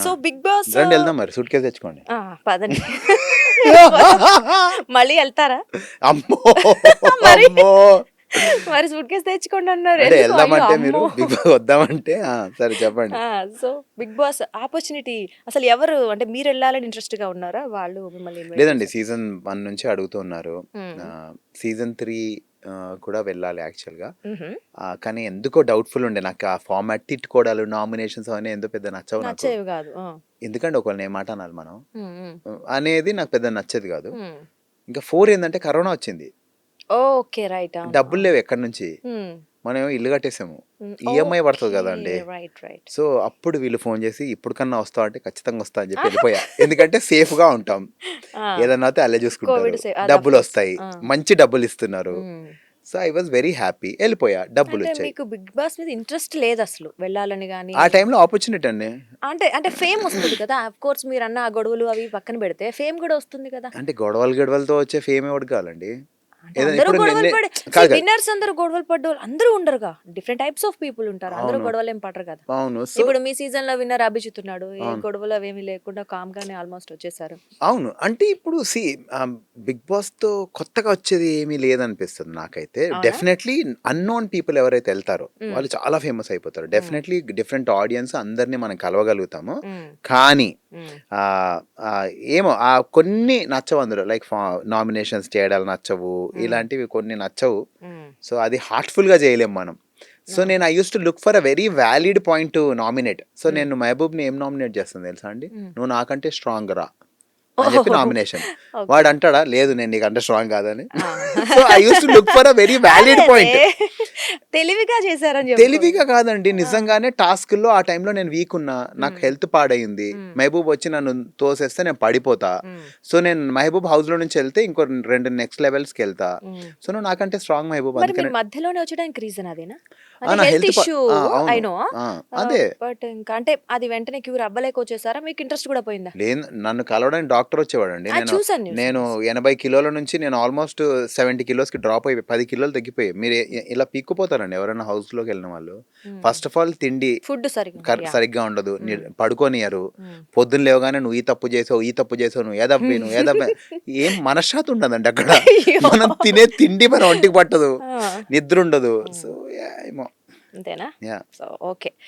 So big boss రండి వెళ్దాం మరి, సూట్ కేసు తెచ్చుకోండి. పదండి. మళ్ళీ వెళ్తారా? అమ్మో మరి అమ్మో, మరి సూట్ కేసు తెచ్చుకోండి అన్నారు. అంటే ఎందుకు? అయ్యో వెళ్దామంటే మీరు అమ్మో. బిగ్ బాస్ వద్దామంటే సరే చెప్పండి. సో బిగ్ బాస్ ఆపర్చునిటీ అసలు ఎవరు అంటే మీరు వెళ్ళాలని ఇంట్రెస్ట్ గా ఉన్నారా? వాళ్ళు మిమ్మల్ని ఇన్వైట్ లేదండి, చేశారు? సీజన్ 1 నుంచి అడుగుతూ ఉన్నారు. సీజన్ 3 కూడా వెళ్ళాలి యాక్చువల్గా. కానీ ఎందుకో డౌట్ఫుల్ ఉండే నాకు, ఆ ఫార్మాట్ తిట్టుకోవడాలు, నామినేషన్స్ అవన్నీ ఎందుకు పెద్ద నచ్చవు నాకు. నచ్చేవి కాదు. ఎందుకంటే ఒకళ్ళని ఏ మాట అనాలి మనం అనేది నాకు పెద్ద నచ్చేది కాదు. ఇంకా 4 ఏంటంటే కరోనా వచ్చింది, ఓకే రైట్. డబ్బులు లేవు ఎక్కడి నుంచి. మనం ఇల్లు కట్టేసాము, ఈఎంఐ పడుతుంది కదా అండి. Right right. సో అప్పుడు వీళ్ళు ఫోన్ చేసి ఇప్పుడు కన్నా వస్తావు అంటే ఖచ్చితంగా వస్తా అని చెప్పి వెళ్ళిపోయా. ఎందుకంటే సేఫ్ గా ఉంటాం, ఏదన్నా అయితే అల్లే చూసుకుంటారు, డబ్బులు వస్తాయి, మంచి డబ్బులు ఇస్తున్నారు. So I was very happy, వెళ్ళిపోయా, డబ్బులు అంటే వచ్చాయి. మీకు బిగ్ బాస్ మీద ఇంట్రెస్ట్ లేదు అసలు వెళ్ళాలని గానీ? ఆ టైంలో ఆపర్చునిటీ అండి. అంటే అంటే ఫేమ్ వస్తుంది కదా. ఆఫ్ కోర్స్ మీరు అన్న ఆ గొడవలు అవి పక్కన పెడితే ఫేమ్ కూడా వస్తుంది కదా. అంటే గొడవలతో వచ్చే ఫేమ్ ఎవరికి కావాలండి? అంటే ఏదైనా అందరూ ఇప్పుడు గొడవలు పడే కాదు. విన్నర్స్ అందరూ గొడవలు పడ్డోళ్ళు అందరూ ఉండరుగా. డిఫరెంట్ టైప్స్ ఆఫ్ పీపుల్ ఉంటారు, అందరూ అవును. గొడవలు ఏం పడరు కదా. అవును. సో ఇప్పుడు మీ సీజన్ లో విన్నర్ అభిజిత్ ఉన్నాడు, ఏ అవును. గొడవలు అవేమి లేకుండా కామ్ గానే ఆల్మోస్ట్ వచ్చేసారు. అవును, అంటే ఇప్పుడు బిగ్ బాస్ తో కొత్తగా వచ్చేది ఏమీ లేదనిపిస్తుంది నాకైతే. అవునా? డెఫినెట్లీ అన్నోన్ పీపుల్ ఎవరైతే వెళ్తారో మ్మ్. వాళ్ళు చాలా ఫేమస్ అయిపోతారు. మ్మ్. డెఫినెట్లీ డిఫరెంట్ ఆడియన్స్ అందరినీ మనం కలవగలుగుతాము. మ్మ్. కానీ మ్మ్. ఆ, ఆ, ఏమో కొన్ని నచ్చవు అందులో, లైక్ నామినేషన్స్ చేయడాలు నచ్చవు, ఇలాంటివి కొన్ని నచ్చవు. మ్మ్. సో అది హార్ట్ఫుల్ గా చేయలేం మనం. సో నేను I use to look for a very valid point to nominate. So నేను మహబూబ్ని ఏం నామినేట్ చేస్తాను తెలుసా అండి? మ్మ్. నువ్వు నాకంటే స్ట్రాంగ్ రా అని చెప్పి నామినేషన్. Okay. వాడు అంటాడా లేదు నేను నీకంటే స్ట్రాంగ్ కాదని. ఆ. So I use to look for a very valid point. తెలివిగా చేశారని చెప్పు. తెలివిగా కాదండి, నిజంగానే టాస్క్ లో ఆ టైంలో నేను వీక్ ఉన్నా, నాకు హెల్త్ పాడైంది, మహబూబ్ వచ్చి నన్ను తోసేస్తే నేను పడిపోతా. సో నేను మహబూబ్ హౌస్ లో నుంచి వెళ్తే ఇంకో 2 నెక్స్ట్ లెవెల్స్ కి వెళ్తా. సో నువ్వు నాకంటే స్ట్రాంగ్ మహబూబ్, మరి అందుకని మీరు మధ్యలోనే వచ్చడానికి రీజన్ అదేనా? ఆ, నా హెల్త్ health ఇష్యూ అవును. I know. అదే బట్ ఇంకా అంటే అది వెంటనే క్యూర్ అవ్వలేక వచ్చేసారా? మీకు ఇంట్రెస్ట్ కూడా పోయిందా? లేదు, నన్ను కలవడానికి డాక్టర్ వచ్చేవాడండి. ఆ, చూసాను news, నేను news. 80 కిలోల నుంచి నేను ఆల్మోస్ట్ 70 కిలోస్కి డ్రాప్ అయిపోయి 10 కిలోలు తగ్గిపోయి. మీరు ఇలా పీక్కుపోతారండి ఎవరైనా హౌస్ లోకి వెళ్ళిన వాళ్ళు. ఫస్ట్ ఆఫ్ ఆల్ తిండి ఫుడ్ సరిగ్గా సరిగ్గా ఉండదు, పడుకోనియరు. పొద్దున్న లేవగానే నువ్వు ఈ తప్పు చేసావు, నువ్వు ఏదబ్బి నువ్వు ఏదబ్బి, ఏం మనశ్శాంతి ఉండదండి అక్కడ. మనం తినే తిండి మన ఒంటికి పట్టదు, నిద్ర ఉండదు. సో ఏమో. అంతేనా? యా. So okay.